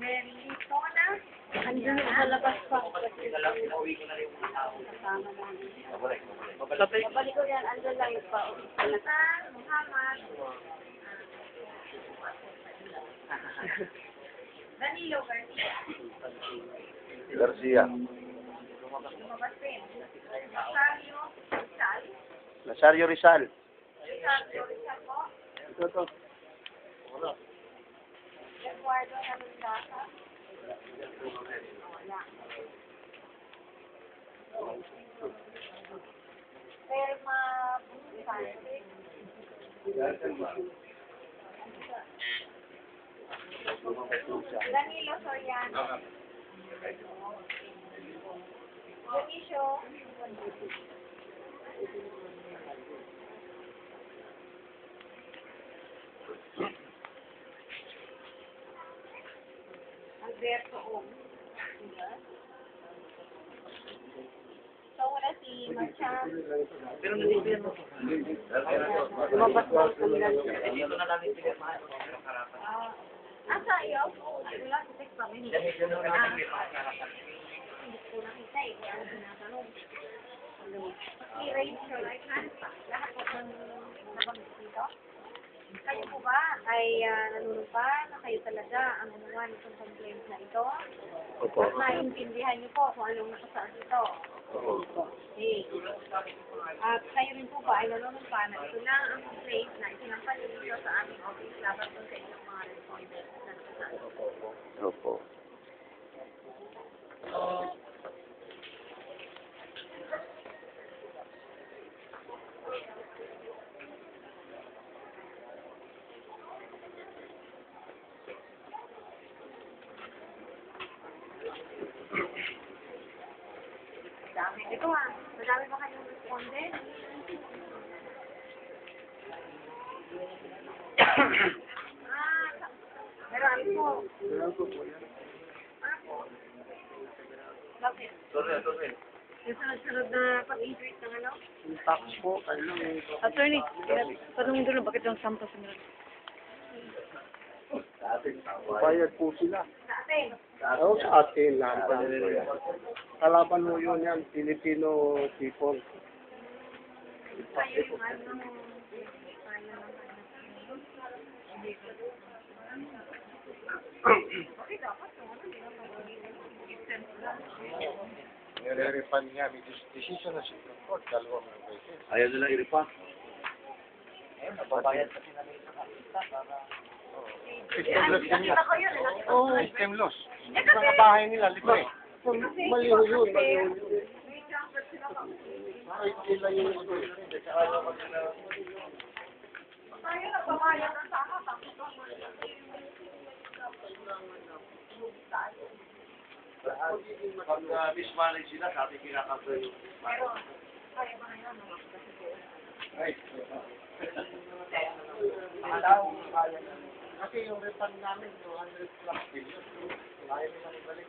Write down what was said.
Merito na. Andun sa labas pa. Uwi ko na rin yung mga tao. Kasama namin. Babalik. Babalik ko yan, andun lang yung pa. Muhammad. Danilo Garcia. Garcia. Lumabas din. Rosario Rizal. Nazario Rizal. Rosario Rizal po. Ito. Eduardo Nalundasa. Wala. Selma Busante. Danilo Soriano. Dionisio. Alberto Ong. So, wala si Machan. Pero nandito yan. Lumabas na kami lang. Dito na namin pinirmahan. Pero harapan. Asa iyo? Wala si text pa. Hindi Dahil yun na namin pinirmahan harapan. ko nakita eh. Kaya ako tinatanong. Si Rachel, ay lahat po ng nabanggit dito. Kayo po ba ay nanunumpa na kayo talaga ang gumawa nitong complaint na ito? Opo. At naiintindihan niyo po kung anong nakasaad dito. Opo. Okay. At kayo rin po ba ay nanunumpa na ito lang ang complaint na isinampal niyo dito sa aming office laban po sa inyong mga respondents na nakasaad? Opo. Dami ito madami ba kayong respondent? Marami po. Bakit? Sorry. Yung sunod-sunod na pag-increase ng ano? Yung tax po, Attorney, tanongin doon, bakit yung sampa sa nila? bayad po sila. Sa atin. Oo, sa atin lang. Kalaban mo yun yan, Filipino people. Kayo yung ano, okay, dapat no? Nire-refund niya, may decision na Supreme Court, dalawang beses. Ayaw nila i-refund. Nababayad kasi namin sa kapita para... System loss din yan. Nakita ko yun, nakita ko. Oo, system loss. Mga bahay nila, libre. Mali ho yun, mali ho yun. May transfer sila pa. Ay, sila yung Tayo nagbabayad ng sama, tapos Pag mismanage sila, sabi kinakabla yung... pero, kaya ba ngayon, Ay, kasi yung refund namin, 200 plus billion. Ayaw nila ibalik.